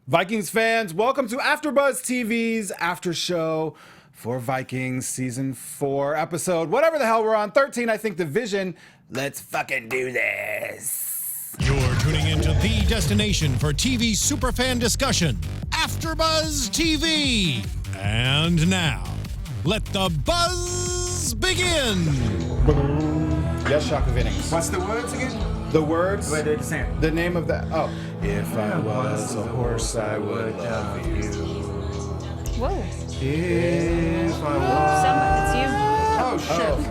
Vikings fans, welcome to AFTERBUZZ TV's after show for Vikings season 4 episode, whatever the hell we're on, 13, I think, Division. Let's fucking do this. You're tuning into the destination for TV superfan discussion, AFTERBUZZ TV. And now, let the buzz begin. Yes, Jaco Vienings. What's the words again? The words? Wait, it's the same. The name of that. Oh. If I was a horse, I would love you. Whoa. If I was... It's you. Oh, shit.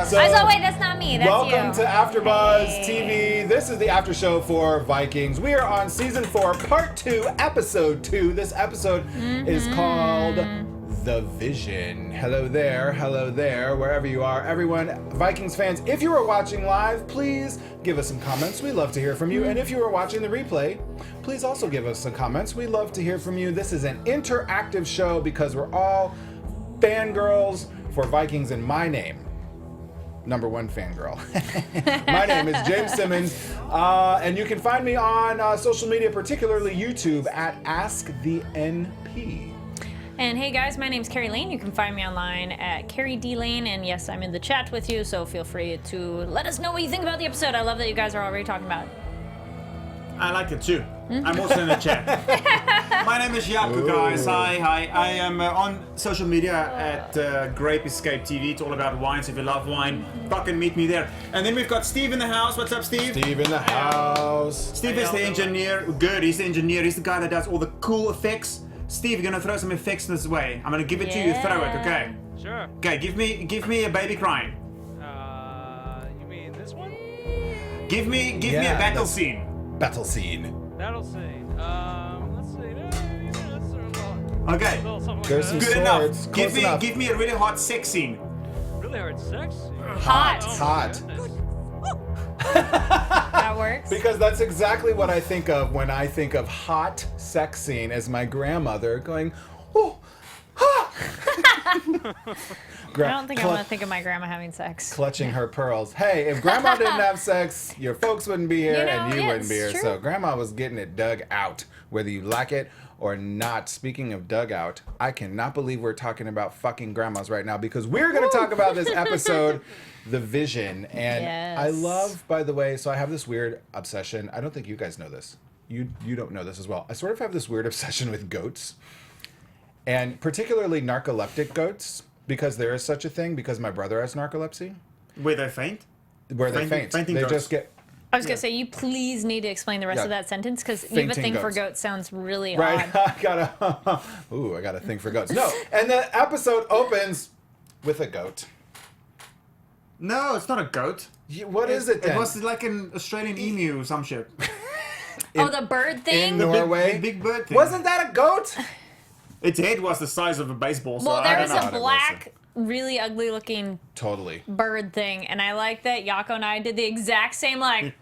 So, I was like, wait, that's not me. That's welcome you. to AFTERBUZZ Hey. TV. This is the after show for Vikings. We are on season 4, part 2, episode 2. This episode is called The Vision. Hello there, wherever you are. Everyone, Vikings fans, if you are watching live, please give us some comments. We love to hear from you. And if you are watching the replay, please also give us some comments. We love to hear from you. This is an interactive show because we're all fangirls for Vikings in my name. Number 1 fangirl. My name is James Simmons, and you can find me on social media, particularly YouTube, at Ask the NP. And hey guys, my name's Kari Lane. You can find me online at Kari D Lane, and yes, I'm in the chat with you, so feel free to let us know what you think about the episode. I love that you guys are already talking about it. I like it too. I'm also in the chat. My name is Jaco, guys. Hi. I am on social media at Grape Escape TV. It's all about wine, so if you love wine, fucking meet me there. And then we've got Steve in the house. What's up, Steve? Steve in the house. Steve is the engineer. Good, he's the engineer. He's the guy that does all the cool effects. Steve, you're gonna throw some effects this way. I'm gonna give it to you. Throw it, okay? Sure. Okay, give me a baby crying. You mean this one? Give me a battle scene. Battle scene. That'll see. Let's see. Let's Okay. There's some Good swords. enough. Close enough. Give me a really hot sex scene. really hard sex. Hot. Hot. That works. Because that's exactly what I think of when I think of hot sex scene, as my grandmother going, oh, ha! I don't think I want to think of my grandma having sex. Clutching her pearls. Hey, if grandma didn't have sex, your folks wouldn't be here and you yeah, wouldn't be here. it's So true. grandma was getting it dug out, whether you like it or not. Speaking of dug out, I cannot believe we're talking about fucking grandmas right now, because we're going to talk about this episode, The Vision. And Yes. I love, by the way, so I have this weird obsession. I don't think you guys know this. You don't know this as well. I sort of have this weird obsession with goats, and particularly narcoleptic goats, because there is such a thing, because my brother has narcolepsy, Where they faint? where they faint. Fainting They goats. just get... I was gonna say, you please need to explain the rest Yeah. of that sentence, because you have a Fainting thing for goats. goats sounds really Right, odd. I got a thing for goats. No, and the episode opens with a goat. No, it's not a goat. What is it then? It was like an Australian emu or some shit. Oh, the bird thing? in Norway. The big bird thing. Wasn't that a goat? Its head was the size of a baseball, so Well, I there don't was know. a what it was. black, really ugly looking Totally. bird thing, and I like that Jaco and I did the exact same, like,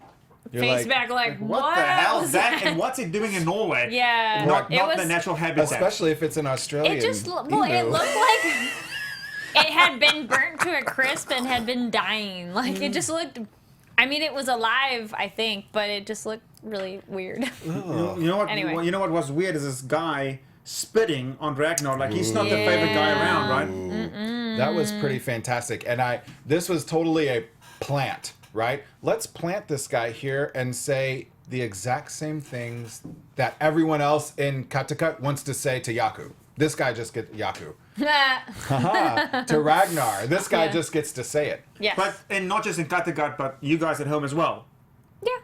You're face like, back, like, What the hell was is that? And what's it doing in Norway? Yeah. Not It was- the natural habitat. especially if it's an Australian It just, well, it emu. looked like it had been burnt to a crisp and had been dying. Like, it just looked, I mean, it was alive, I think, but it just looked really weird. You know what? Anyway. You know what was weird is this guy spitting on Ragnar. Like he's not the favorite guy around, right? That was pretty fantastic. And this was totally a plant, right? Let's plant this guy here and say the exact same things that everyone else in Kattegat wants to say to Jaco. This guy just gets Jaco. Haha. To Ragnar. This guy Yeah. just gets to say it. Yes. But and not just in Kattegat, but you guys at home as well.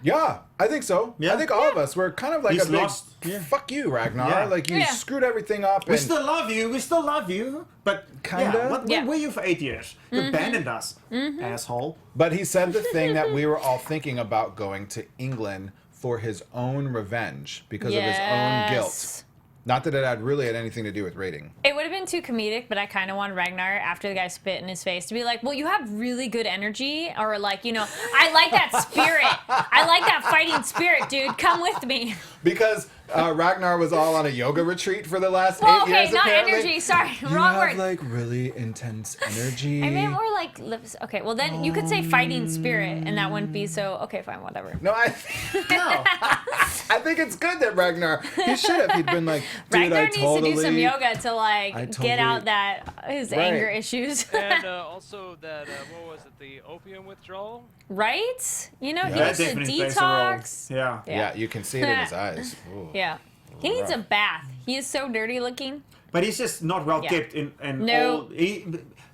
Yeah, I think so. Yeah? I think all of us were kind of like He's a big lost. Yeah. fuck you, Ragnar. Yeah. Like you Yeah. screwed everything up. We And still love you. We still love you. But Kinda? Yeah, where Yeah. were you for 8 years? You abandoned us, asshole. But he said the thing that we were all thinking about, going to England for his own revenge because of his own guilt. Yes. Not that it had anything to do with rating. It would have been too comedic, but I kind of wanted Ragnar, after the guy spit in his face, to be like, well, you have really good energy, or like, you know, I like that spirit. I like that fighting spirit, dude. Come with me. Because Ragnar was all on a yoga retreat for the last Well, 8 years, okay, not apparently. energy. Sorry, You wrong have, word. like, really intense energy. I meant more like lips. Okay, well then you could say fighting spirit, and that wouldn't be so. Okay, fine, whatever. No, I... No. I think it's good that Ragnar, he should have. He'd been like, dude, Ragnar I needs totally... to do some yoga to I like totally- get out that his Right. anger issues. And also that, what was it, the opium withdrawal? Right? You know, he Yeah. needs to definitely plays a role. detox. Yeah. Yeah, you can see it in his eyes. Ooh. Yeah. He needs a Rough. bath. He is so dirty looking. But he's just not well Yeah. kept. And No.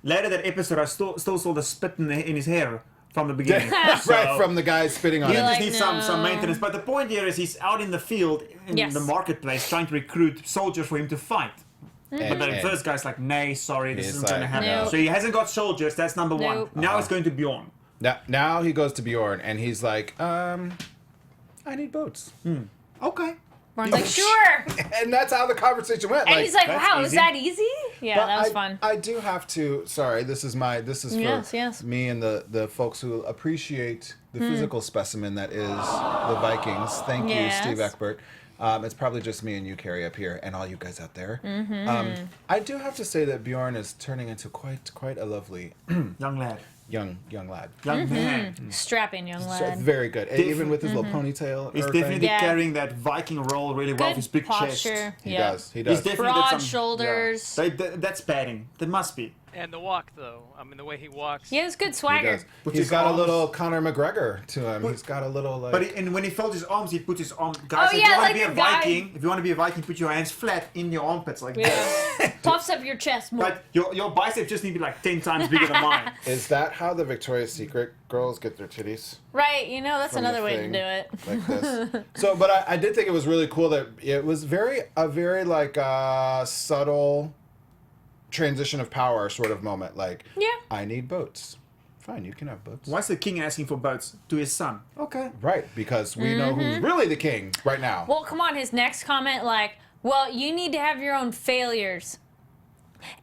later that episode, I still saw the spit in his hair from the beginning. Right, from the guy spitting on He him. just like, needs no. some maintenance. But the point here is he's out in the field, in Yes. the marketplace, trying to recruit soldiers for him to fight. But And- the and- first guy's like, nay, sorry, this He's isn't going to like, happen. Nope. So he hasn't got soldiers, that's number one. Nope. Now it's going to Bjorn. Now he goes to Bjorn and he's like, I need boats. Okay. Bjorn's like, sure. And that's how the conversation went. And he's like, that's wow, is easy. that easy? Yeah, but that was I, fun. I do have to. Sorry, this is for Yes. me and the folks who appreciate the physical specimen that is the Vikings. Thank you, Yes. Steve Eckbert. It's probably just me and you, Carrie, up here, and all you guys out there. I do have to say that Bjorn is turning into quite a lovely Young lad. young lad. Young man. Strapping young So lad. very good, even with his little ponytail. He's or definitely thing. Yeah. carrying that Viking role really well with his big chest. posture. He Yeah. does. He He's does. definitely Broad got some, shoulders. Yeah. That's padding. That must be. And the walk, though. I mean, the way he walks. He has good He swagger. does. With He's his got arms. a little Conor McGregor to him. He's got a little like. But and when he folds his arms, he puts his arm. Guys, Oh, if yeah, you want like to be a the guy- Viking, if you want to be a Viking, put your hands flat in your armpits like this. Yeah. Puffs up your chest more. But your biceps just need to be like 10 times bigger than mine. Is that how the Victoria's Secret girls get their titties? Right, you know, that's From the another way to thing. do it. Like this. So, but I did think it was really cool that it was a very like subtle transition of power sort of moment. Like, Yeah. I need boats. Fine, you can have boats. Why's the king asking for boats to his son? Okay. Right, because we know who's really the king right now. Well, come on, his next comment, like, well, you need to have your own failures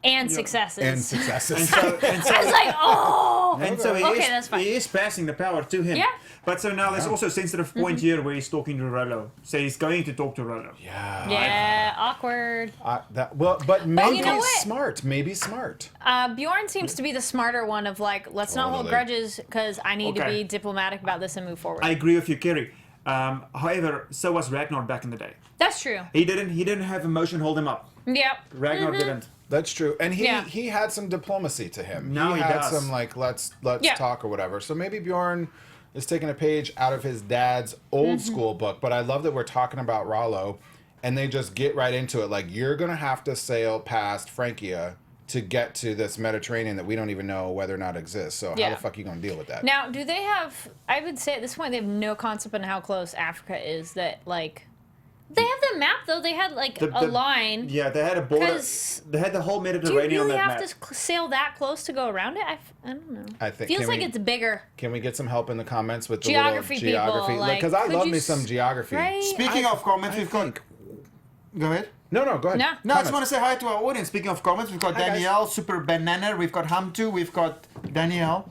and successes. and successes. I was like, oh! And so Okay, that's fine. he is passing the power to him. Yeah. But so now there's also a sensitive point here where he's talking to Rollo. So he's going to talk to Rollo. yeah. Yeah, awkward. But maybe you know what? smart. Maybe smart. Bjorn seems to be the smarter one of like, let's not hold Totally. grudges because I need to Okay. be diplomatic about this and move forward. I agree with you, Kerry. However, so was Ragnar back in the day. That's true. He didn't have emotion hold him up. Yep. Ragnar didn't. That's true, and Yeah. he had some diplomacy to him. Now he had does. some like let's Yeah. talk or whatever. So maybe Bjorn is taking a page out of his dad's old school book. But I love that we're talking about Rollo, and they just get right into it. Like, you're gonna have to sail past Francia to get to this Mediterranean that we don't even know whether or not exists. So how Yeah. the fuck are you gonna deal with that? Now, do they have, I would say at this point, they have no concept on how close Africa is that, like, they have the map, though. They had, like, a line. Yeah, they had a border. 'Cause They had the whole Do you Mediterranean really on that have map. to sail that close to go around it? I don't know. I think Feels can like we- it's bigger. Can we get some help in the comments with the Geography little people, geography? like, Because I could love you me s- some geography. Right? Speaking of comments, we've got. think- Go ahead. No, go ahead. No. No, I just Comments. want to say hi to our audience. Speaking of comments, we've got Hi, guys. Danielle, Super Banana, we've got Hamtu, we've got Danielle,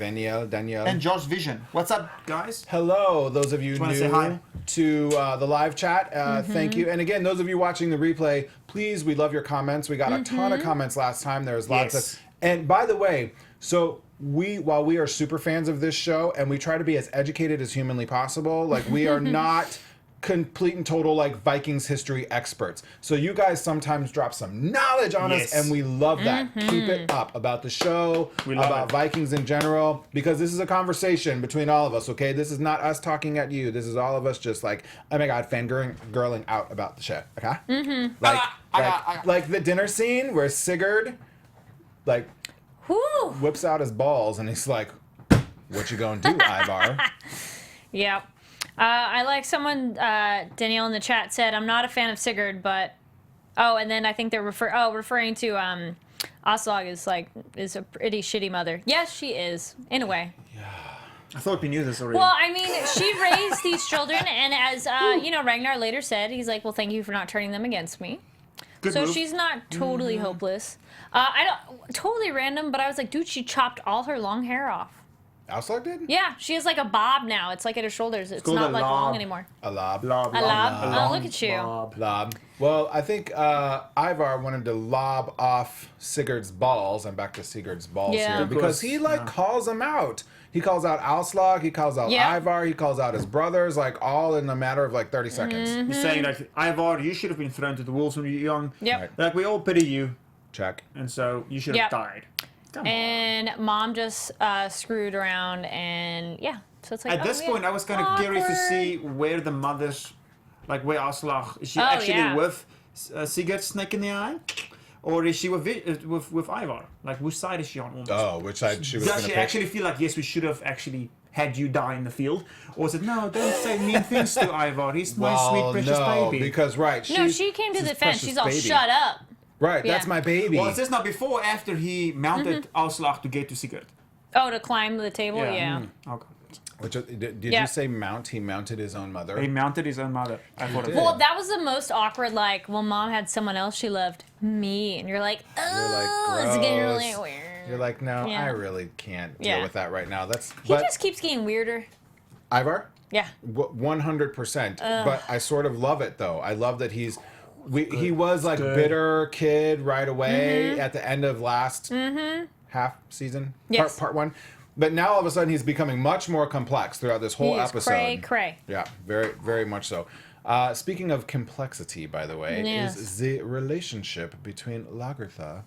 Danielle. and Josh Vision. What's up, guys? Hello, those of you wanna new say hi? to the live chat. Thank you. And again, those of you watching the replay, please, we love your comments. We got a ton of comments last time. There's lots Yes. of. And by the way, so while we are super fans of this show and we try to be as educated as humanly possible, like we are not complete and total like Vikings history experts. So you guys sometimes drop some knowledge on Yes. us, and we love that. Keep it up about the show, We love about it. Vikings in general, because this is a conversation between all of us. Okay, this is not us talking at you. This is all of us just like, oh my god, fangirling out about the show. Okay, like the dinner scene where Sigurd like Whew. whips out his balls and he's like, "What you gonna do, Ivar?" Yep. I like someone, Danielle in the chat said, I'm not a fan of Sigurd, but, oh, and then I think they're referring to, Aslaug is a pretty shitty mother. Yes, she is, in a way. I thought we knew this already. Well, I mean, she raised these children, and as, Ragnar later said, he's like, well, thank you for not turning them against me. Good So move. she's not totally hopeless. Totally random, but I was like, dude, she chopped all her long hair off. Aslaug did? Yeah, she has like a bob now. It's like at her shoulders. It's called not a like lob. long anymore. A lob. A lob? Oh, look at you. Lob. Well, I think Ivar wanted to lob off Sigurd's balls. I'm back to Sigurd's balls Yeah. here. Of Because he, like, calls them out. He calls out Aslaug. He calls out Yeah. Ivar. He calls out his brothers, like, all in a matter of, like, 30 seconds. He's saying like, Ivar, you should have been thrown to the wolves when you were young. Yep. Right. Like, we all pity you, Check. and so you should have Yep. died. Come on. And mom just screwed around, and yeah. So it's like, At this point, I was kind of curious to see where the mother's, like where Aslaug, is she actually with Sigurd Snake in the Eye? Or is she with Ivar? Like, which side is she on almost? Oh, which side she was going Does to she pick? actually feel like, yes, we should have actually had you die in the field? Or is it, no, don't say mean things to Ivar. He's my sweet, precious no, baby. because, right. No, she came to she's the fence. precious She's all, baby. shut up. Right, that's Yeah. my baby. Well, is this not before or after he mounted Aslaug to get to Sigurd? Oh, to climb the table? Yeah. Okay. Which, did Yeah. you say mount? He mounted his own mother? He mounted his own mother. I thought it did. was. Well, that was the most awkward, like, well, mom had someone else she loved, me. And you're like, oh, You're like, it's getting gross. really weird. You're like, no, Yeah. I really can't deal Yeah. with that right now. That's He just keeps getting weirder. Ivar, Yeah. 100%. But I sort of love it though. I love that he was like good. bitter kid right away Mm-hmm. at the end of last half season, Yes. part one. But now all of a sudden he's becoming much more complex throughout this whole He's episode. cray. Yeah, very, very much so. Speaking of complexity, by the way, Yes. is the relationship between Lagerthaand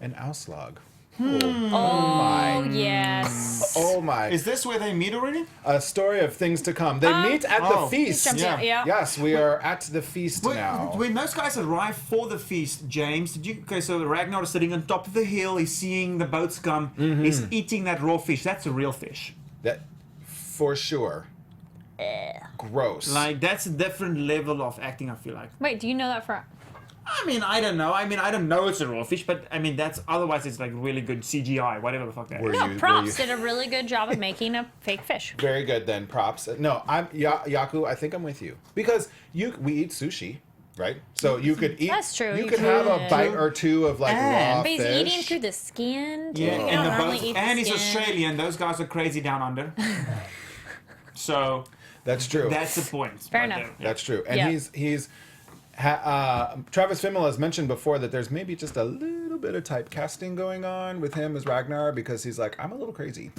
and Aslaug. Oh, yes. Oh my! Is this where they meet already? A story of things to come. They meet at the oh. feast. Jumped in, yeah. Yes, we are at the feast now. When those guys arrive for the feast, James, did you? Okay, so Ragnar is sitting on top of the hill. He's seeing the boats come. He's eating that raw fish. That's a real fish. That, for sure. Gross. Like that's a different level of acting. I feel like. Wait, do you know that for... I mean, I don't know. I don't know it's a raw fish, but I mean that's otherwise it's like really good CGI, whatever the fuck that Were is. you- No, props did a really good job of making a fake fish. Very good then. Props. No, I'm Yaku. I think I'm with you because we eat sushi, right? So you could eat. That's true, You you could have a could. bite or two of like raw But he's fish. eating through the skin, too. Yeah, You and don't the normally boats, eat the and he's skin. Australian. Those guys are crazy down under. So That's true. that's the point. Fair right enough. there. That's true. And Yeah. he's Travis Fimmel has mentioned before that there's maybe just a little bit of typecasting going on with him as Ragnar because he's like, I'm a little crazy.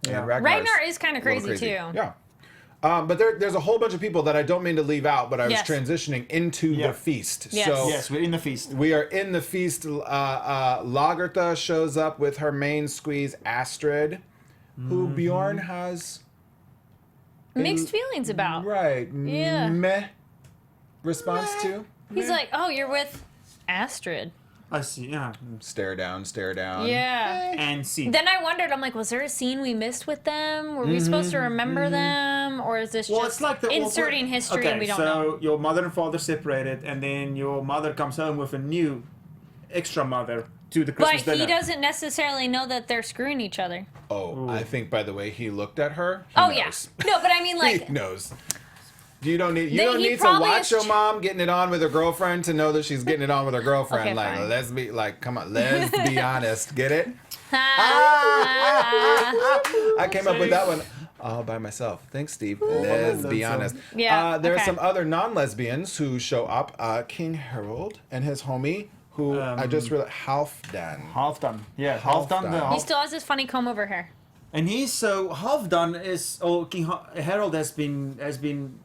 Yeah. And Ragnar's Ragnar is kind of a little crazy, too. Yeah. But there's a whole bunch of people that I don't mean to leave out, but I was Yes. transitioning into Yeah. the feast. Yes. So Yes, we're in the feast. we are in the feast. Lagertha shows up with her main squeeze, Astrid, who Bjorn has Mixed feelings about. right Yeah. meh response to. He's like, oh, you're with Astrid. I see. Yeah, Stare down, stare down. Yeah. and see. Then I wondered, I'm like, was there a scene we missed with them? Were we supposed to remember them? Or is this Well, just it's like the inserting awkward- history okay, and we don't so know? your mother and father separated, and then your mother comes home with a new extra mother to the But Christmas dinner. he doesn't necessarily know that they're screwing each other. Oh, I think by the way he looked at her, he Oh, knows. yeah. No, but I mean, like, He knows. You don't need He to probably watch is your mom getting it on with her girlfriend to know that she's getting it on with her girlfriend. Okay, like fine. let's be like, come on, let's be honest. Get it? ah, I came up with that one all by myself. Thanks, Steve. Let's be That's honest. Yeah, There are okay. some other non-lesbians who show up. King Harold and his homie, who I just realized, Halfdan. half done. Yeah, half done. Halfdan. he still has this funny comb over hair. And he's so half done is. Oh, Harold has been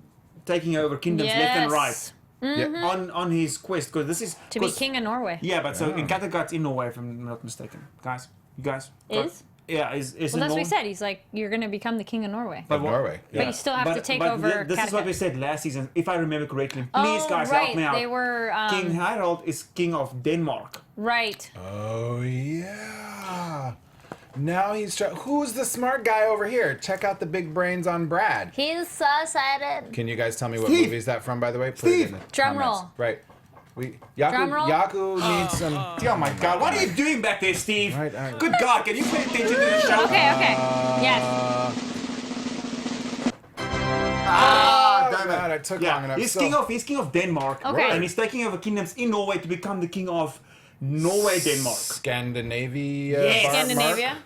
taking over kingdoms left and right Yeah. on his quest because this is To be king of Norway. Yeah, but so in Kattegat in Norway, if I'm not mistaken, guys, you guys. Is? Yeah, is Well, in that's what he Norway. said. He's like, you're going to become the king of Norway. Of what- Norway. But you still have to take over This is what we Kattegat. said last season, if I remember correctly. Please, Oh, guys, right. help me out. They were, King Harold is king of Denmark. right. Oh yeah. Now he's who's the smart guy over here? Check out the big brains on Brad. He's so excited. Can you guys tell me what Steve! movie is that from, by the way? Put Steve! it in the Drum comments. roll. Right. Drum roll? Yaku needs some. Oh my god, what are you doing back there, Steve? Right, Good god, can you pay attention to the show? Okay, okay. Yes. Damn it. God, it took long enough. He's So- king of Denmark. Okay. And he's taking over kingdoms in Norway to become the king of Norway, Denmark. Scandinavia. Yes. Mark? Scandinavia.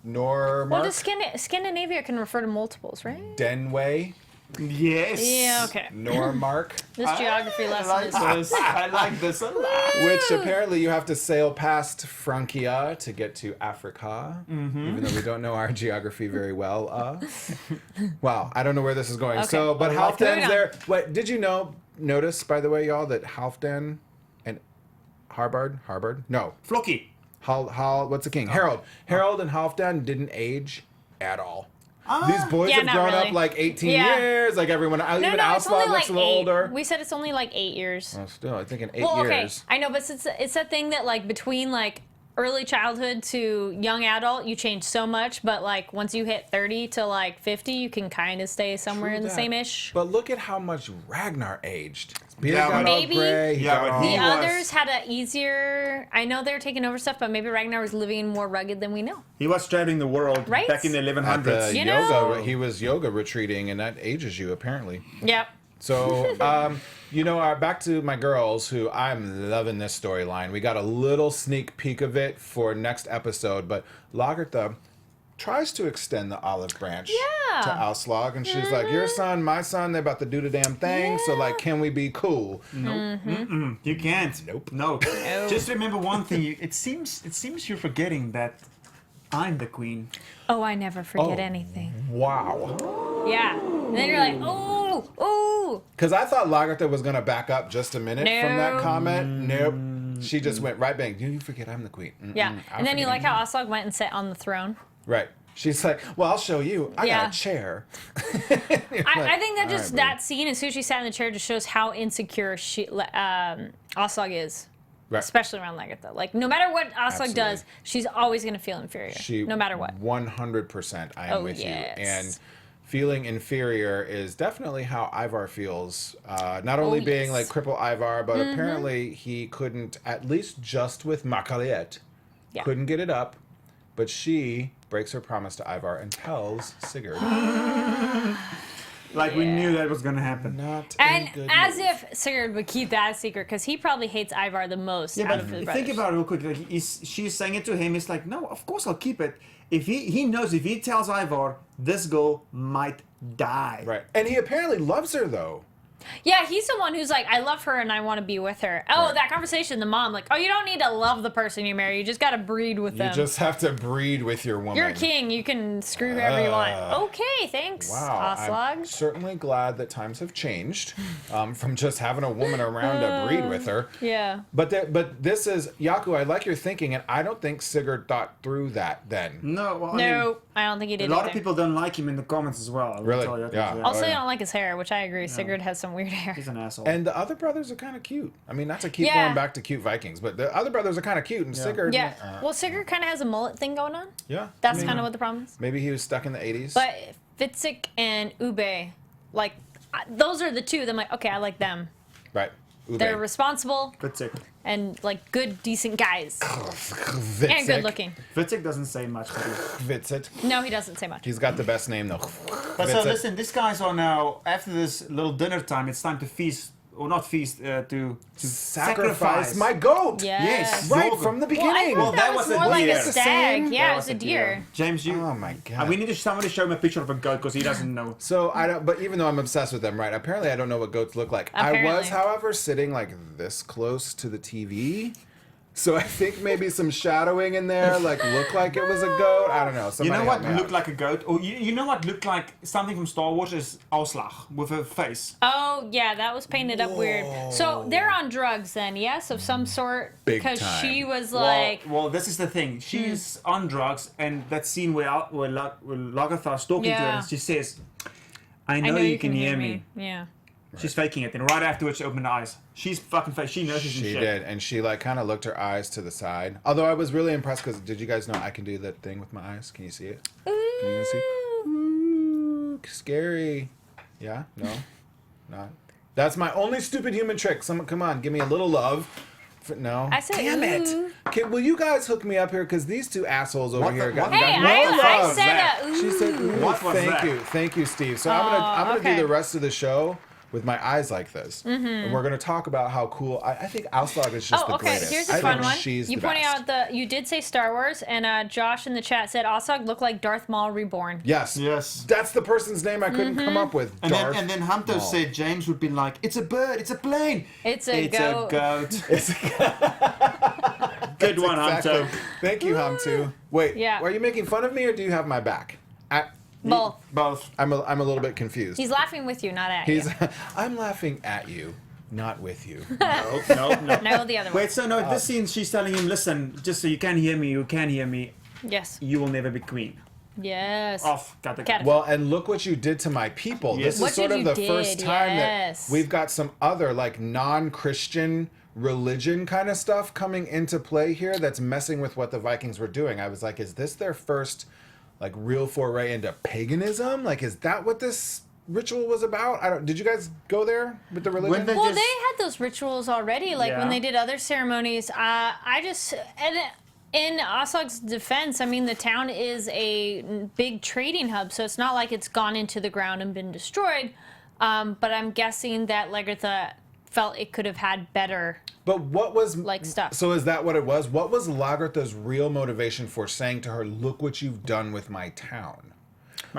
Normark. Well, Scandinavia can refer to multiples, right? Denway. Yes. Yeah, okay. Normark. This geography lesson is... I like this a lot. Which apparently you have to sail past Francia to get to Africa, even though we don't know our geography very well. Wow, I don't know where this is going. Okay. So, but Moving Halfdan's on. there. What did you notice, by the way, y'all, that Halfdan and Harbard? No. Floki. What's the king? Harold. Harold and Halfdan didn't age at all. These boys Yeah, have not grown really. up like 18 Yeah. years, like everyone. No, Even it's only Aslaug like looks a little 8. older. We said it's only like 8 years. Well, still, I think in 8 Well, okay, years. I know, but it's that thing that like between like early childhood to young adult, you change so much, but like once you hit 30 to like 50, you can kind of stay somewhere True in the that. same-ish. But look at how much Ragnar aged. Beard Yeah, got all maybe- gray, he Yeah, got but all- he The was- others had a easier. I know they're taking over stuff, but maybe Ragnar was living more rugged than we know. He was traveling the world Right? back in the at 1100s. the You yoga, know- he was yoga retreating, and that ages you apparently. Yep. So, back to my girls, who I'm loving this storyline. We got a little sneak peek of it for next episode, but Lagerthaand tries to extend the olive branch Yeah. to Aslaug, and she's like, "Your son, my son, they're about to do the damn thing. So, like, can we be cool?" Nope. You can't. Nope. No. Just remember one thing. It seems you're forgetting that I'm the queen. Oh, I never forget Oh. anything. Wow. Yeah. And then you're like, oh. Because I thought Lagerthaand was going to back up just a minute from that No. comment. Nope. She just went right bang. You forget I'm the queen. Yeah. I'll And then you forget like how Aslaug went and sat on the throne. Right. She's like, well, I'll show you. I got Yeah. a chair. I think that just "All right, that scene as soon as she sat in the chair just shows how insecure Aslaug is. Right. Especially around Lagerthaand. Like, no matter what Aslaug Absolutely. does, she's always going to feel inferior. no matter what. 100% I am Oh, with yes. you. And feeling inferior is definitely how Ivar feels. Not only being yes. like cripple Ivar, but apparently he couldn't, at least just with Makaliet, Yeah. couldn't get it up. But she breaks her promise to Ivar and tells Sigurd. Like we knew that was gonna happen. Not And a good as move. if Sigurd would keep that a secret, because he probably hates Ivar the most Yeah, out but of the think brothers. about it real quick. Like she's saying it to him. It's like, no, of course I'll keep it. If he knows if he tells Ivar, this girl might die. Right. And he apparently loves her, though. Yeah, he's the one who's like, I love her and I want to be with her. Oh, Right. that conversation, the mom, like, oh, you don't need to love the person you marry. You just got to breed with You them. just have to breed with your woman. You're a king. You can screw whoever you want. Okay, thanks, Wow, I'm Aslaug. certainly glad that times have changed from just having a woman around to breed with her. Yeah. But this is Jaco. I like your thinking, and I don't think Sigurd thought through that then. No, well, I No, mean, I don't think he did a lot either. of people don't like him in the comments as well. I will Really? tell you. Yeah. Also, Oh, they yeah. don't like his hair, which I agree. Sigurd has some weird hair. He's an asshole. And the other brothers are kind of cute. I mean, not to keep Yeah. going back to cute Vikings, but the other brothers are kind of cute, and Sigurd. Yeah. Well, Sigurd kind of has a mullet thing going on. Yeah. That's I mean, kind of what the problem is. Maybe he was stuck in the 80s. But Fitzek and Ube, like, those are the two that I'm like, okay, I like them. right. Ube. They're responsible Fitzek. and, like, good, decent guys. Vitzek. And good looking. Fitzek doesn't say much to you. Vitzek. No, he doesn't say much. He's got the best name, though. But so Vitzek. listen, these guys are now, after this little dinner time, it's time to feast, or not feast, to Sacrifice my goat. Yes. Right Yoga. from the Well, I beginning. thought that, that was was a more like deer. a stag. That Yeah, it was was a deer. James, you. Oh my god. We need somebody to show him a picture of a goat because he doesn't know. So I don't. But even though I'm obsessed with them, right? Apparently, I don't know what goats look like. I was, Apparently. however, sitting like this close to the TV, so I think maybe some shadowing in there, like looked like it was a goat. I don't know. You Somebody know what help me looked out. like a goat? Or you know what looked like something from Star Wars is Aslaug with a face. Oh, yeah, that was painted up weird. So they're on drugs then, yes, of some sort? Big Because time. she was like, Well, this is the thing. She's on drugs, and that scene where Lagerthaand's talking to her, Yeah. and she says, I I know you can hear me. Yeah. She's faking it, and right afterwards she opened her eyes. She's fucking fake. She knows she's in She shit. did, and she like kind of looked her eyes to the side. Although I was really impressed because did you guys know I can do that thing with my eyes? Can you see it? Can you see? Ooh, scary. Yeah? No? Not. That's my only stupid human trick. Someone, come on, give me a little love. No. I said, Damn ooh. it. Okay, will you guys hook me up here? Because these two assholes over What the- here got, what- Hey, got no I love. said that? ooh. She said, ooh, What was thank that? you. Thank you, Steve. So I'm gonna okay. do the rest of the show with my eyes like this. And we're going to talk about how cool. I think Aslaug is just the greatest. Here's I a fun think one. She's You the pointed best. out you did say Star Wars, and Josh in the chat said Aslaug looked like Darth Maul reborn. Yes. Yes. That's the person's name I couldn't come up with. And Darth then Hunter Maul. said James would be like, it's a bird, it's a plane. It's a It's goat. a goat. It's Good one, exactly. Hunter. Thank you, Hamtu. Wait, Yeah. are you making fun of me or do you have my back? Both. Both. I'm a little bit confused. He's laughing with you, not at He's you. I'm laughing at you, not with you. No. No, the other one. Wait, so no, this scene, she's telling him, listen, just so you can hear me, Yes. you will never be queen. Yes. Off. Got the Cat- Well, and look what you did to my people. Yes. This What is sort did of the you first did, time yes. that we've got some other like non-Christian religion kind of stuff coming into play here that's messing with what the Vikings were doing. I was like, is this their first like real foray into paganism? Like, is that what this ritual was about? Did you guys go there with the religion? When they Well, just- they had those rituals already, like when Yeah. they did other ceremonies. In Aslaug's defense, I mean, the town is a big trading hub, so it's not like it's gone into the ground and been destroyed. But I'm guessing that Lagerthaand felt it could have had better. But what was Like stuff. So is that what it was? What was Lagerthaand's real motivation for saying to her, "Look what you've done with my town"?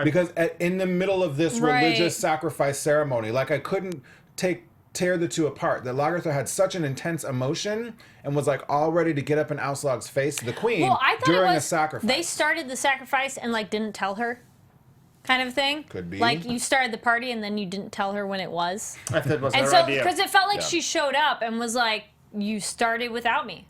Because in the middle of this Right. religious sacrifice ceremony, like I couldn't tear the two apart. That Lagerthaand had such an intense emotion and was like all ready to get up in Aslaug's face, the queen, Well, I thought during it was a sacrifice. they started the sacrifice and like didn't tell her, kind of thing. Could be. Like you started the party and then you didn't tell her when it was. I thought it was And her so, idea. because it felt like Yeah. she showed up and was like, "You started without me."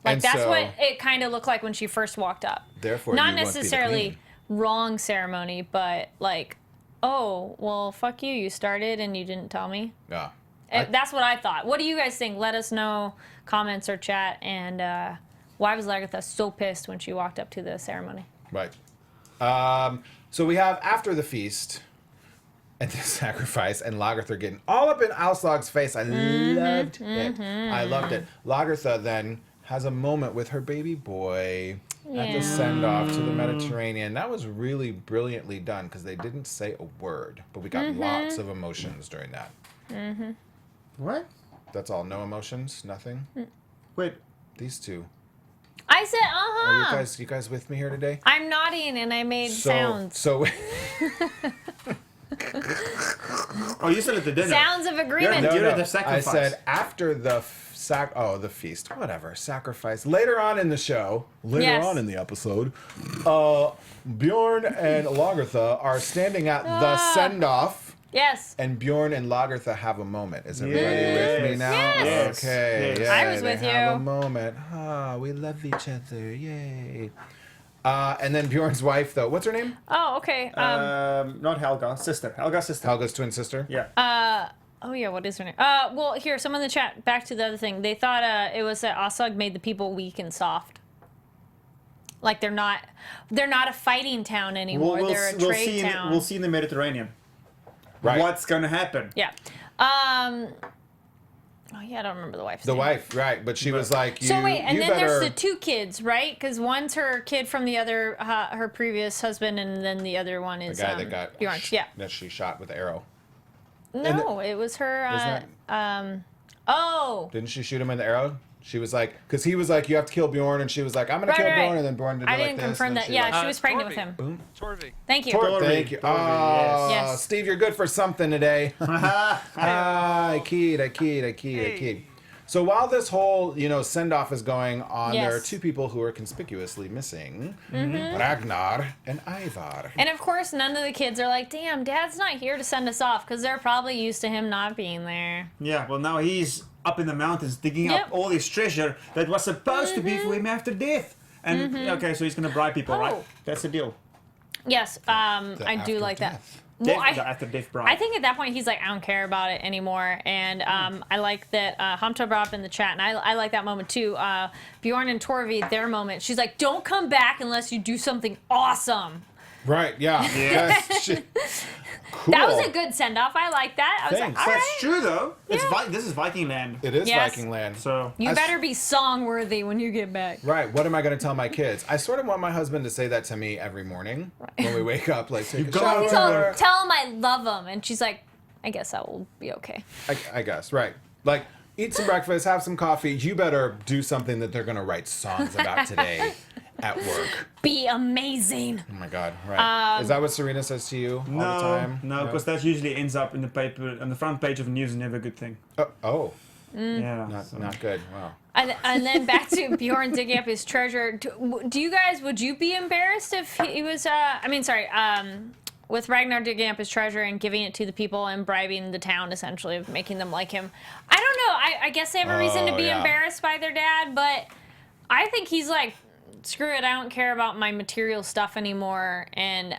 Like And that's so- what it kind of looked like when she first walked up. Therefore, not you won't be the necessarily queen. wrong ceremony, but like, oh well, fuck you. You started and you didn't tell me. Yeah. That's what I thought. What do you guys think? Let us know, comments or chat. And why was Lagerthaand so pissed when she walked up to the ceremony? Right. So we have after the feast and the sacrifice and Lagerthaand getting all up in Aslaug's face. I loved it. I loved it. Lagerthaand then has a moment with her baby boy at Yeah. the send-off to the Mediterranean. That was really brilliantly done because they didn't say a word, but we got lots of emotions during that. What? That's all. No emotions. Nothing. Wait. These two. I said, Are you guys with me here today? I'm nodding and I made sounds. So Oh, you said at the dinner. Sounds of agreement. You're at the sacrifice. I said after the the feast, whatever, sacrifice. Later on in the show, Yes. on in the episode, Bjorn and Lagerthaand are standing at the send-off, Yes. and Bjorn and Lagertha have a moment. Is everybody with me now? Yes. Okay. Yes. Yeah, I was they with have you. a moment. Ah, we love each other. Yay. And then Bjorn's wife, though. What's her name? Oh, okay. Not Helga, sister. Helga's sister. Helga's twin sister. Yeah. Oh yeah, what is her name? Well, here, someone in the chat. Back to the other thing. They thought it was that Aslaug made the people weak and soft. Like they're not a fighting town anymore. They're a trade town. We'll see in the Mediterranean. Right. What's gonna happen? Yeah. Oh yeah, I don't remember the wife's The name. wife, right? But she was like, "You, So wait, and you then better." there's the two kids, right? Because one's her kid from the other, her previous husband, and then the other one is the guy that got Bjorn's. Yeah. that she shot with the arrow. No, it was her. Oh. Didn't she shoot him in the arrow? She was like, because he was like, you have to kill Bjorn, and she was like, I'm gonna Right, kill right, Bjorn, right. and then Bjorn did I it like didn't this, confirm and that. she Yeah, like, she was pregnant with Torvi. him. boom. Torvi. Thank you. Tor- Thank you. Torvi, Oh, yes. Steve, you're good for something today. I keyed. So while this whole, send off is going on, there are Yes. two people who are conspicuously missing: Ragnar and Ivar. And of course, none of the kids are like, damn, Dad's not here to send us off, because they're probably used to him not being there. Yeah. Well, now he's up in the mountains digging Yep. up all this treasure that was supposed to be for him after death. And okay, so he's gonna bribe people, right? Oh. That's the deal. Yes, The I do after like that. death. Well, The after death bribe. I think at that point he's like, I don't care about it anymore. And I like that Hamta brought up in the chat, and I like that moment too. Bjorn and Torvi, their moment. She's like, don't come back unless you do something awesome. Right? Yeah. Yes. Cool. That was a good send off. I like that. I was Thanks. like, all That's right. true though. It's Yeah. this is Viking land. It is Yes. Viking land. So You I- better be song worthy when you get back. Right. What am I going to tell my kids? I sort of want my husband to say that to me every morning when we wake up. Like, take a go- shower. He's all, tell him I love him. And she's like, I guess that will be okay. I guess, right. Like, eat some breakfast, have some coffee. You better do something that they're going to write songs about today at work. Be amazing. Oh my God, right. Is that what Serena says to you all the time? No, because that usually ends up in the paper, on the front page of the news, never a good thing. Oh, Yeah. not good. Wow. And then back to Bjorn digging up his treasure. Do you guys, would you be embarrassed if he was, with Ragnar digging up his treasure and giving it to the people and bribing the town, essentially, of making them like him? I don't know. I guess they have a reason to be embarrassed by their dad, but I think he's like, screw it, I don't care about my material stuff anymore, and...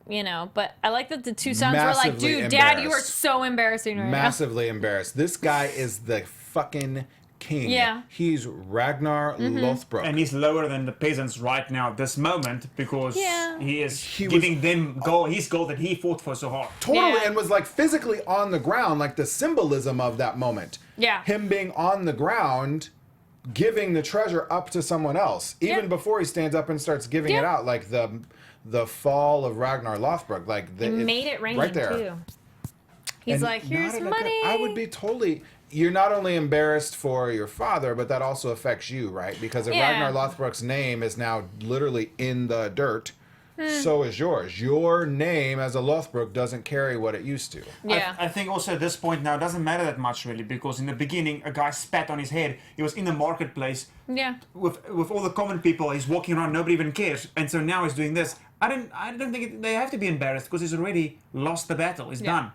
You know, but I like that the two sons were like, dude, Dad, you are so embarrassing right now. Massively embarrassed. This guy is the fucking king. Yeah. He's Ragnar Lothbrok. And he's lower than the peasants right now at this moment because he is He giving them gold, his gold that he fought for so hard. Totally, Yeah. and was like physically on the ground, like the symbolism of that moment. Yeah. Him being on the ground, giving the treasure up to someone else, even Yeah. before he stands up and starts giving it out, like the fall of Ragnar Lothbrok, like He made it rain, right there. too. He's And like, here's not in a money. I would be totally. You're not only embarrassed for your father, but that also affects you, right? Because if Yeah. Ragnar Lothbrok's name is now literally in the dirt, so is yours. Your name as a Lothbrok doesn't carry what it used to. Yeah. I think also at this point now it doesn't matter that much really because in the beginning a guy spat on his head. He was in the marketplace Yeah. with all the common people. He's walking around, nobody even cares, and so now he's doing this. I don't think they have to be embarrassed because he's already lost the battle. He's done.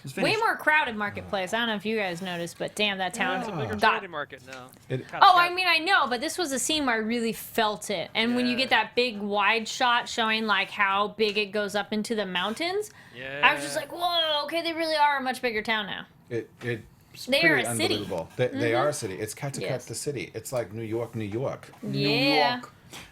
It's Way finished. more crowded marketplace. I don't know if you guys noticed, but damn, that town It's a bigger got... Friday market now. Oh, I mean, I know, but this was a scene where I really felt it. And when you get that big wide shot showing, like, how big it goes up into the mountains, I was just like, whoa, okay, they really are a much bigger town now. It's They pretty are a city. unbelievable. They are a city. It's Kattegat, Yes. the city. It's like New York, New York. Yeah.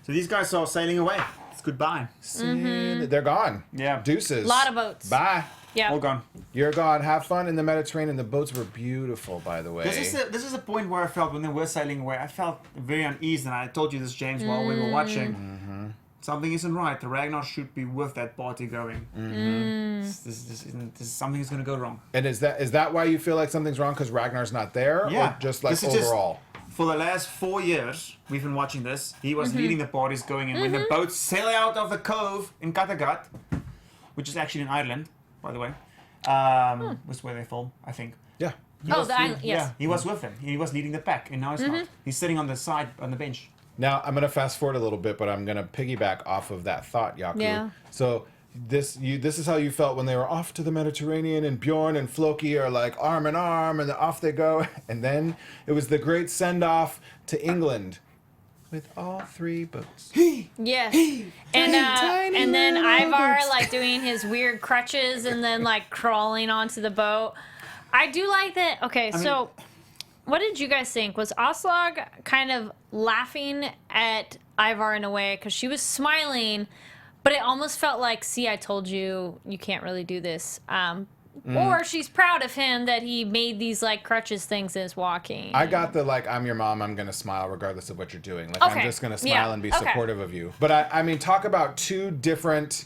So these guys are sailing away. It's goodbye. They're gone. Yeah. Deuces. A lot of boats. Bye. Yeah. All gone. You're gone. Have fun in the Mediterranean. The boats were beautiful, by the way. This is a point where I felt when they were sailing away, I felt very uneasy, and I told you this, James, while we were watching. Something isn't right. The Ragnar should be with that party going. This something is going to go wrong. And is that why you feel like something's wrong? Because Ragnar's not there? Yeah. Or just like This is just- overall? For the last 4 years, we've been watching this. He was leading the parties going in. When the boats sail out of the cove in Kattegat, which is actually in Ireland, by the way, was where they film, I think. Yeah. He Oh, was- the island, yes. Yeah, he was with them. He was leading the pack, and now he's not. He's sitting on the side on the bench. Now, I'm going to fast forward a little bit, but I'm going to piggyback off of that thought, Jaco. Yeah. So this is how you felt when they were off to the Mediterranean, and Bjorn and Floki are like arm in arm, and off they go. And then it was the great send-off to England with all 3 boats. Yes. And then little Ivar boats. like doing his weird crutches and then like crawling onto the boat. I do like that. Okay, so what did you guys think? Was Aslaug kind of laughing at Ivar in a way because she was smiling, but it almost felt like, see, I told you, you can't really do this. Or she's proud of him that he made these like crutches things as walking. I got the like, I'm your mom, I'm going to smile regardless of what you're doing. Like, I'm Okay. just going to smile Yeah. and be Okay. supportive of you. But I mean, talk about 2 different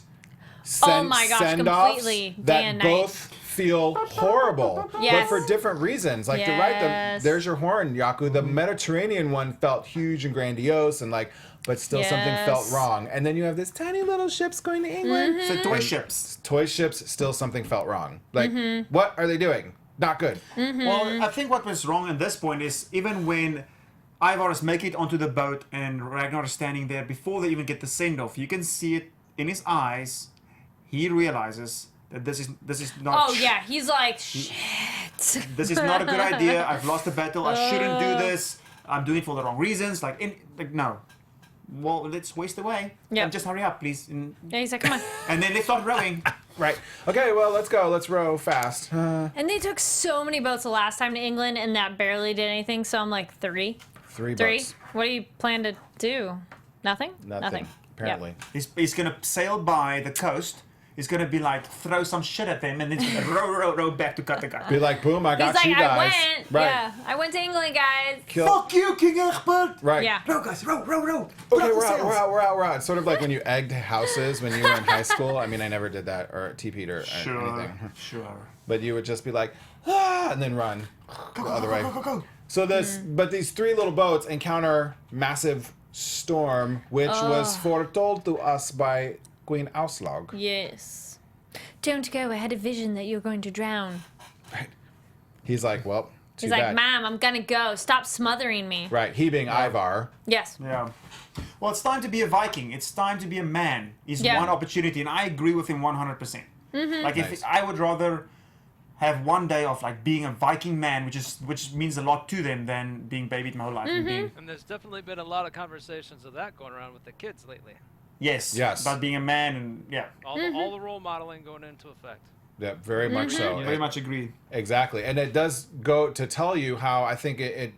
Oh my gosh, send-offs completely, day that and night. both feel horrible, but Yes. for different reasons. Like to write them, Yes. there's your horn, Jaco. The Mediterranean one felt huge and grandiose, and like, but still something felt Yes. wrong. And then you have this tiny little ships going to England. So toy ships. Toy ships, still something felt wrong. Like, what are they doing? Not good. Well, I think what was wrong at this point is even when Ivar is making it onto the boat and Ragnar is standing there before they even get the send off, you can see it in his eyes. He realizes that this is not. Oh yeah, he's like, shit. This is not a good idea. I've lost the battle. I shouldn't do this. I'm doing it for the wrong reasons. Like no. Well, let's waste away. Yeah. And just hurry up, please. And Yeah, he's like, come on. then they start rowing. Right. Okay, well, let's go. Let's row fast. And they took so many boats the last time to England, and that barely did anything. So I'm like, 3. 3 3. boats. What do you plan to do? Nothing. Nothing. Apparently. He's gonna sail by the coast. he's gonna be like throw some shit at them and then he's gonna row back to Kattegat. Be like, boom, I got He's like, you guys. I went. Right. Yeah, I went to England, guys. Kill. Fuck you, King Egbert! Right. Yeah. Row, guys, row. Okay, Block the we're sails. out. It's sort of like when you egged houses when you were in high school. I mean, I never did that, or TP'd or anything. Sure. But you would just be like, and then run the other way. Go. So but these 3 little boats encounter massive storm, which was foretold to us by Queen Aslaug. Yes. Don't go. I had a vision that you're going to drown. Right. He's like, well, too He's like, bad. Mom, I'm gonna go. Stop smothering me. Right. He being Ivar. Yes. Yeah. Well, it's time to be a Viking. It's time to be a man. Is Yeah. one opportunity, and I agree with him 100%. Like, Nice. if I would rather have one day of like being a Viking man, which means a lot to them, than being babied my whole life. And being, And there's definitely been a lot of conversations of that going around with the kids lately. yes. About being a man, and yeah. All the role modeling going into effect. Yeah, very much so. Very much agree. Exactly. And it does go to tell you how I think it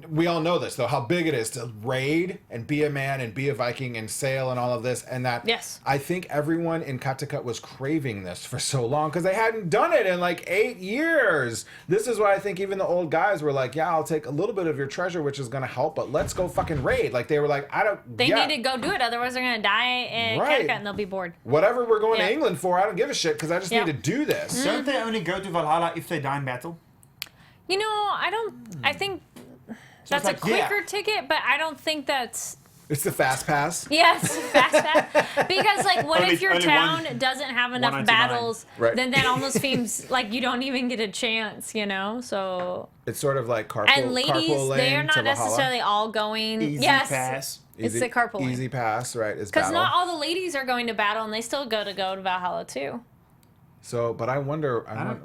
we all know this, though, how big it is to raid and be a man and be a Viking and sail and all of this. And that, Yes. I think everyone in Kattegat was craving this for so long because they hadn't done it in like 8 years. This is why I think even the old guys were like, yeah, I'll take a little bit of your treasure, which is going to help, but let's go fucking raid. Like, they were like, They need to go do it, otherwise they're gonna die in Right. Kattegat and they'll be bored. Whatever we're going Yeah. to England for, I don't give a shit because I just Yeah. need to do this. Don't they only go to Valhalla if they die in battle? You know, I think that's like, a quicker ticket, but I don't think that's. It's the fast pass. Yes, fast pass. Because, like, what if your only town one- doesn't have enough 199. battles? Right. Then that almost seems like you don't even get a chance, you know? So. It's sort of like carpool. And ladies, carpool lane they're to not Valhalla. necessarily all going. Easy yes. pass. It's the carpool lane. Easy pass, right? Is Because battle. not all the ladies are going to battle, and they still go to Valhalla too. So, but I wonder. I don't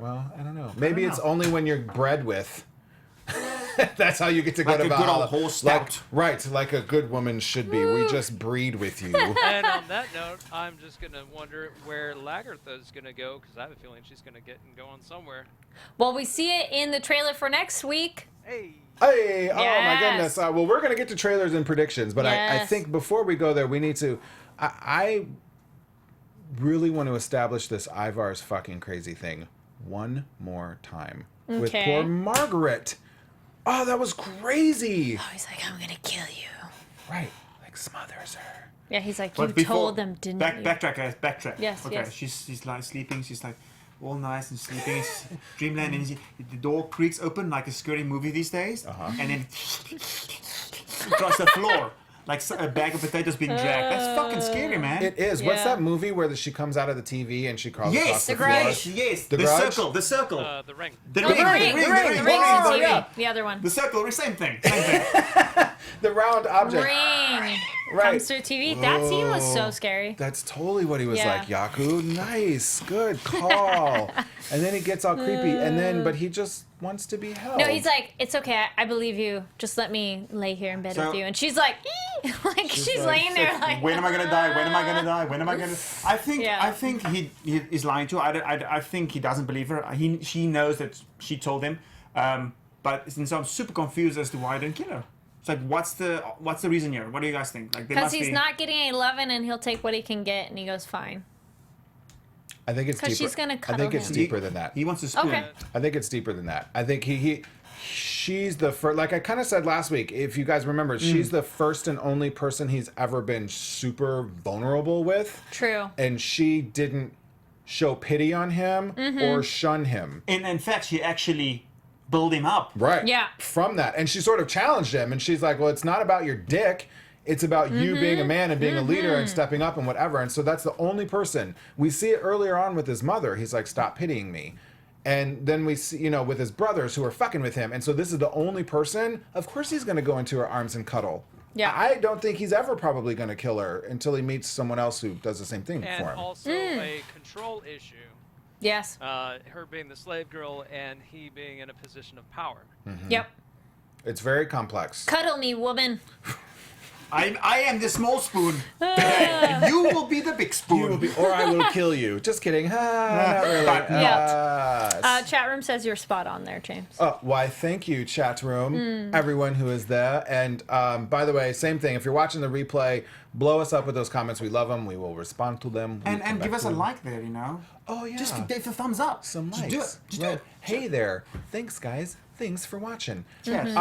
know. Maybe it's know. only when you're bred with. That's how you get to go Like to a good Valhalla. old horse like, stout. right, like a good woman should be. We just breed with you. And on that note, I'm just going to wonder where Lagerthaand is going to go, because I have a feeling she's going to get and go on somewhere. Well, we see it in the trailer for next week. Hey! Hey, oh my Yes. goodness. Well, we're gonna get to trailers and predictions, but I Yes. think before we go there, we need to. I really want to establish this Ivar's fucking crazy thing one more time with Okay. poor Margaret. Oh, that was crazy. Oh, he's like, I'm gonna kill you. Right, like smothers her. Yeah, he's like, But you before- told them, didn't you? Backtrack, guys. Backtrack. Yes, Okay. yes. She's like sleeping. She's like all nice and sleeping. It's dreamland, and the door creaks open like a scary movie these days, and then across the floor like a bag of potatoes being dragged. That's fucking scary, man. It is. What's Yeah. that movie where she comes out of the TV and she crawls across Yes, the The floor? Grudge. yes. The The Grudge? circle. The circle. The ring. The Oh, the ring, ring. the ring's Oh, in TV. yeah. The other one. The circle. Same thing. Same thing. The round object. Ring Right. comes through TV. That scene was so scary. That's totally what he was Yeah. like, Jaco. Nice, good call. And then he gets all creepy, but he just wants to be held. No, he's like, it's okay. I believe you. Just let me lay here in bed So- with you. And she's like, "Ee!" like she's like, laying there like. When am I gonna die? When am I gonna die? When am I gonna? I think Yeah. I think he is lying to her. I think he doesn't believe her. She knows that she told him, but so I'm super confused as to why I didn't kill her. It's like what's the reason here? What do you guys think? Like there Because must he's be. not getting a loving, and he'll take what he can get, and he goes fine. I think it's 'Cause deeper. she's gonna I cuddle think it's him. deeper than that. He wants to spoon. Okay. I think it's deeper than that. I think she's the first. Like I kind of said last week, if you guys remember, she's the first and only person he's ever been super vulnerable with, True. and she didn't show pity on him Mm-hmm. or shun him. And in fact, she actually built him up. Right. Yeah. From that. And she sort of challenged him. And she's like, well, it's not about your dick. It's about you being a man and being a leader and stepping up and whatever. And so that's the only person. We see it earlier on with his mother. He's like, stop pitying me. And then we see, with his brothers who are fucking with him. And so this is the only person. Of course he's going to go into her arms and cuddle. Yeah. I don't think he's ever probably going to kill her until he meets someone else who does the same thing And for him. also a control issue. Yes. Her being the slave girl and he being in a position of power. Mm-hmm. Yep. It's very complex. Cuddle me, woman. I am the small spoon. And you will be the big spoon. You will be, or I will kill you. Just kidding. Not really. Yeah. Chat room says you're spot on there, James. Oh, why, thank you, chat room, everyone who is there. And by the way, same thing. If you're watching the replay, blow us up with those comments. We love them. We will respond to them. And give us a like there, you know. Oh, yeah. Just give a thumbs up. Some Just likes. do it. Just do it. Hey there. Thanks, guys. Thanks for watching. Cheers.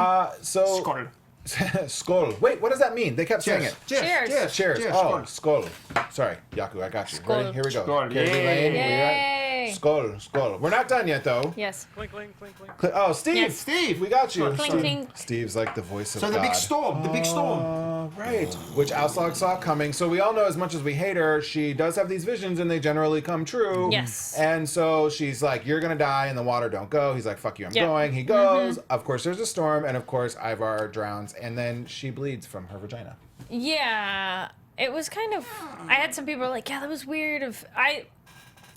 So... Skål. Skål. Wait, what does that mean? They kept saying it. Cheers. Cheers. Oh, skål. Sorry, Jaco, I got you. Ready? Here we go. Skål. Kari Lane, we Yay. got- Skål. We're not done yet, though. Yes. Clink, clink, clink, clink. Oh, Steve. Yes. Steve, we got you. Clink, clink. Steve's like the voice of So God. the big storm. The big storm. Right. Which Aslaug saw coming. So we all know, as much as we hate her, she does have these visions, and they generally come true. Yes. And so she's like, "You're gonna die in the water. Don't go." He's like, "Fuck you, I'm Yep. going." He goes. Of course, there's a storm, and of course, Ivar drowns, and then she bleeds from her vagina. Yeah. It was kind of. I had some people like, yeah, that was weird.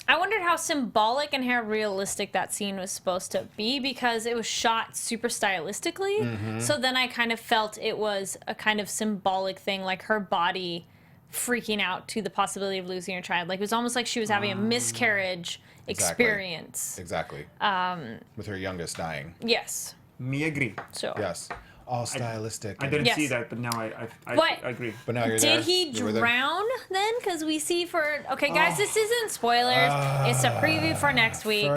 I wondered how symbolic and how realistic that scene was supposed to be because it was shot super stylistically. So then I kind of felt it was a kind of symbolic thing, like her body freaking out to the possibility of losing her child. Like it was almost like she was having a miscarriage experience. Exactly. With her youngest dying. Yes. Me agree. So. Yes. All stylistic. I didn't Yes. see that, but now I But- agree. But now you're there. Did he You were there. drown then? Because we see for... Okay, guys, this isn't spoilers. It's a preview for next week.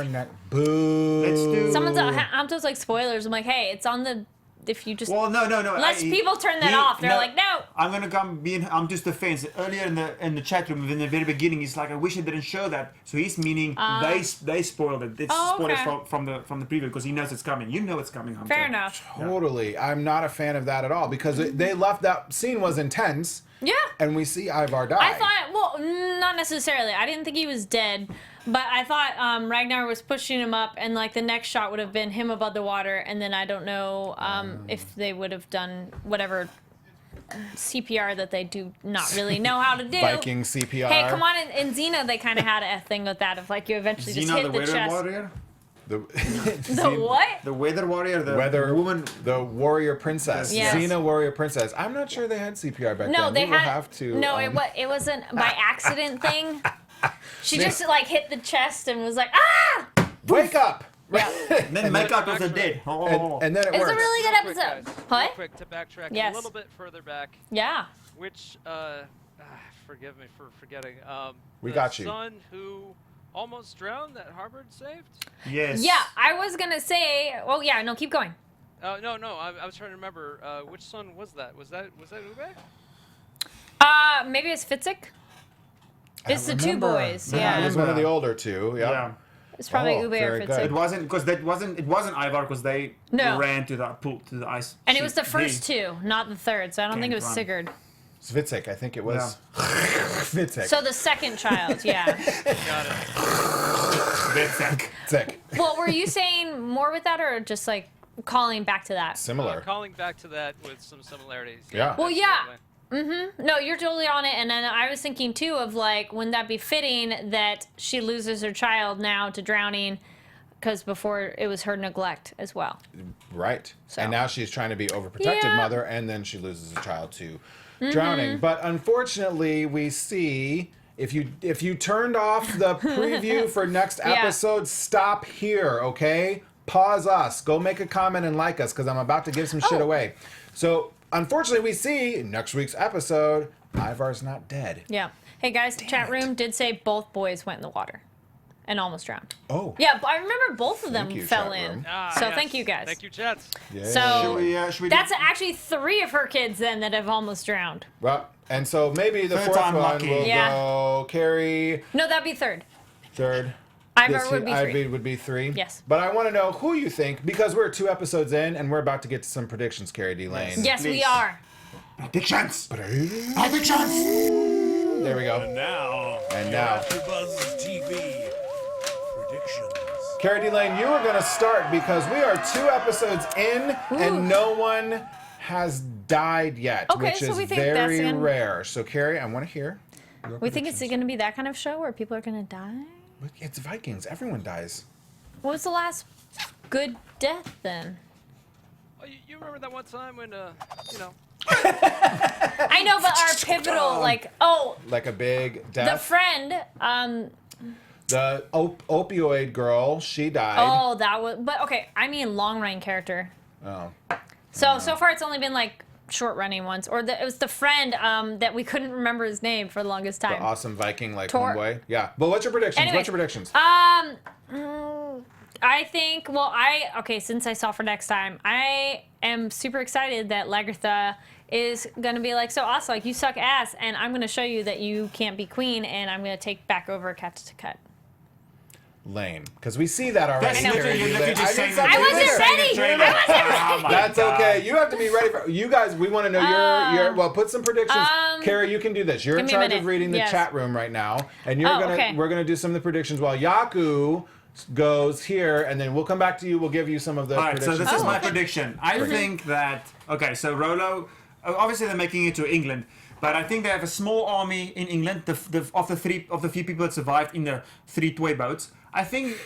Boo. Let's do- Someone's... I'm just like, spoilers. I'm like, hey, it's on the... If you just... Well, no. Unless people turn that off. They're like, no. I'm gonna come I'm just a fan. So earlier in the chat room, in the very beginning, he's like, I wish I didn't show that. So he's meaning they spoiled it. It's Oh, spoilers okay. from the preview because he knows it's coming. You know it's coming, Hunter. Fair enough. Totally. I'm not a fan of that at all because they left that scene was intense. Yeah. And we see Ivar die. I thought... Well, not necessarily. I didn't think he was dead. But I thought Ragnar was pushing him up, and like the next shot would have been him above the water, and then I don't know if they would have done whatever CPR that they do not really know how to do. Viking CPR. Hey, come on! In Xena, they kind of had a thing with that of like you eventually just Xena, hit the the weather chest. warrior? The The what? The weather warrior, the Weather woman. the warrior princess. Yes. Xena warrior princess. I'm not sure they had CPR back No, then. they We will had. have to. No, it wasn't by accident thing. She just like hit the chest and was like, ah! Wake up. Yeah. Then make out of the dead. And then it It's works. a really good Real quick, episode. guys, real What? quick to backtrack Yes. a little bit further back. Yeah. Which, forgive me for forgetting. We the got you. son who almost drowned that Harvard saved? Yes. Yeah, I was gonna say. Oh yeah, no, keep going. No. I was trying to remember which son was that? Was that Ube? Maybe it's Fitzik. I It's the don't two remember. boys. It Yeah, was one of the older two. Yeah. Yeah. it's probably Oh, Ube or very good. It Fitzik. wasn't because it wasn't Ivar because they No. ran to the pool to the ice. And it was the first two, not the third. So I don't think it was Can't Sigurd. Svitzik, I think it was. Svitzik. So the second child, yeah. Got it. Svitzik. Well, were you saying more with that, or just like calling back to that? Similar. Calling back to that with some similarities. Yeah. Well, yeah. absolutely. No, you're totally on it. And then I was thinking too of like, wouldn't that be fitting that she loses her child now to drowning? Because before it was her neglect as well. Right. So. And now she's trying to be overprotected Yeah. mother, and then she loses a child to drowning. But unfortunately, we see if you turned off the preview for next Yeah. episode, stop here, okay? Pause us. Go make a comment and like us because I'm about to give some shit away. So unfortunately, we see next week's episode, Ivar's not dead. Yeah. Hey guys, chat room did say both boys went in the water and almost drowned. Oh. Yeah, but I remember both of them Thank you, fell chat in. room. So Yes. thank you guys. Thank you, Chats. Yay. So Should we that's do- actually 3 of her kids then that have almost drowned. Well, and so maybe the Third fourth time one lucky. will Yeah. go Carrie. No, that'd be 3rd. Third. Ivar would be 3. Ivar would be 3. Yes. But I want to know who you think, because we're 2 episodes in and we're about to get to some predictions, Carrie D. Lane. Yes, we Please. are. Predictions. There Predictions. we go. Now, And now. AfterBuzz TV predictions. Carrie D. Lane, you are going to start because we are 2 episodes in and no one has died yet, Okay, which so is we think that's very gonna- rare. So, Carrie, I want to hear your We think it's predictions. going to be that kind of show where people are going to die? It's Vikings. Everyone dies. What was the last good death then? Oh, you remember that one time when, I know, but our pivotal, like, Like a big the death. friend, The opioid girl, she died. oh, that was, but okay, I mean long running character. Oh. So far it's only been like short running ones, or it was the friend that we couldn't remember his name for the longest The time. awesome Viking, like Tor- homeboy. Yeah. But what's your predictions? Anyway, What's your predictions? I think, since I saw for next time, I am super excited that Lagerthaand is going to be like, so Aslaug, you suck ass, and I'm going to show you that you can't be queen, and I'm going to take back over cut to cut. Lame. Because we see that already. That's literally- Carrie. you're literally just I saying need that. something I wasn't there. ready. I wasn't ready. That's okay. You have to be ready for. You guys, we want to know your. Well, put some predictions. Carrie, you can do this. You're in give me a charge of minute. reading the Yes. chat room right now, and Okay. we're gonna do some of the predictions while Jaco goes here, and then we'll come back to you. We'll give you some of the All right, so predictions. this is my prediction. I think that so Rollo, obviously they're making it to England, but I think they have a small army in England. Of the few people that survived in the 3 toy boats. I think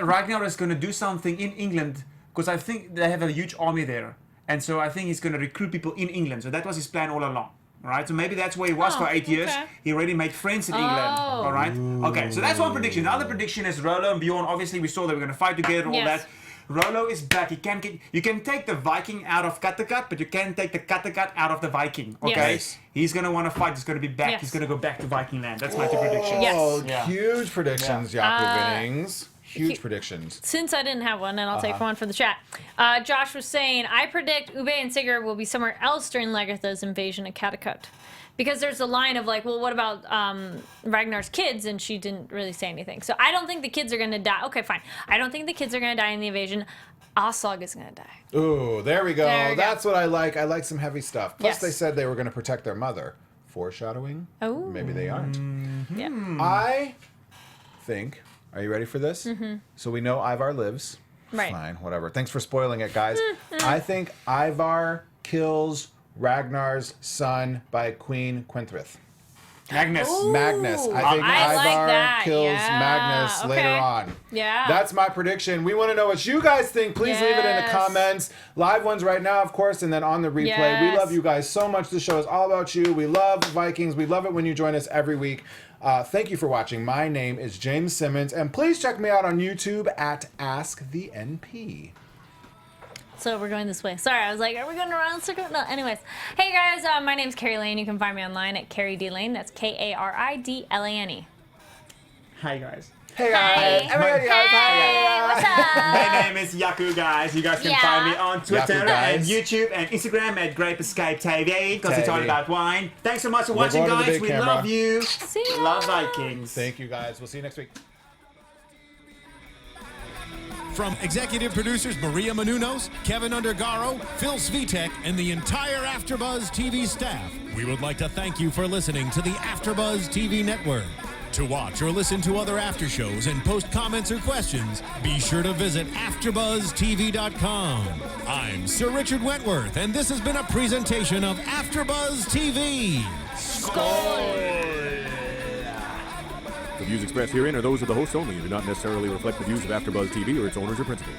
Ragnar is going to do something in England because I think they have a huge army there, and so I think he's going to recruit people in England. So that was his plan all along. All right, so maybe that's where he was for 8 years. okay. He already made friends in England. All right, okay, so that's one prediction. The other prediction is Rollo and Bjorn. Obviously, we saw they were going to fight together and all Yes. that. Rollo is back. You can take the Viking out of Kattegat, but you can't take the Kattegat out of the Viking. Okay, Yes. he's going to want to fight. He's going to be back. Yes. He's going to go back to Viking land. That's my two predictions. Yes. Oh, Yeah. huge predictions, Jaco Vienings. Huge hu- predictions. Since I didn't have one, and I'll take one for the chat. Josh was saying, I predict Ube and Sigurd will be somewhere else during Lagerthaand's invasion of Kattegat. Because there's a line of like, well, what about Ragnar's kids? And she didn't really say anything. So I don't think the kids are going to die. Okay, fine. I don't think the kids are going to die in the invasion. Aslaug is going to die. Ooh, there we go. There we go. That's what I like. I like some heavy stuff. Plus, Yes. they said they were going to protect their mother. Foreshadowing? Oh. Maybe they aren't. Yeah. I think. Are you ready for this? So we know Ivar lives. Right. Fine, whatever. Thanks for spoiling it, guys. I think Ivar kills Ragnar's son by Queen Quenthrith. Magnus. Ooh. Magnus. I think I like Ivar that. kills Yeah. Magnus later Okay. on. Yeah. That's my prediction. We want to know what you guys think. Please leave it in the Yes. comments. Live ones right now, of course, and then on the replay. We Yes. love you guys so much. This show is all about you. We love Vikings. We love it when you join us every week. Thank you for watching. My name is James Simmons, and please check me out on YouTube at Ask the NP. So we're going this way. Sorry, I was like, are we going around the circle? No, anyways. Hey guys, my name's Kari Lane. You can find me online at Kari D Lane. That's KARIDLANE. Hi guys. Hey guys. Hey. Everybody, guys. Hey, what's My up? name is Jaco, guys. You guys can Yeah. find me on Twitter Jaco, and guys. YouTube and Instagram at Grape Escape TV because it's all TV. about wine. Thanks so much for We're watching, going to the guys. big We camera. love you. See ya. Love Vikings. Thank you, guys. We'll see you next week. From executive producers Maria Menounos, Kevin Undergaro, Phil Svitek, and the entire AfterBuzz TV staff, we would like to thank you for listening to the AfterBuzz TV network. To watch or listen to other after shows and post comments or questions, be sure to visit AfterBuzzTV.com. I'm Sir Richard Wentworth, and this has been a presentation of AfterBuzz TV. The views expressed herein are those of the hosts only and do not necessarily reflect the views of AfterBuzz TV or its owners or principals.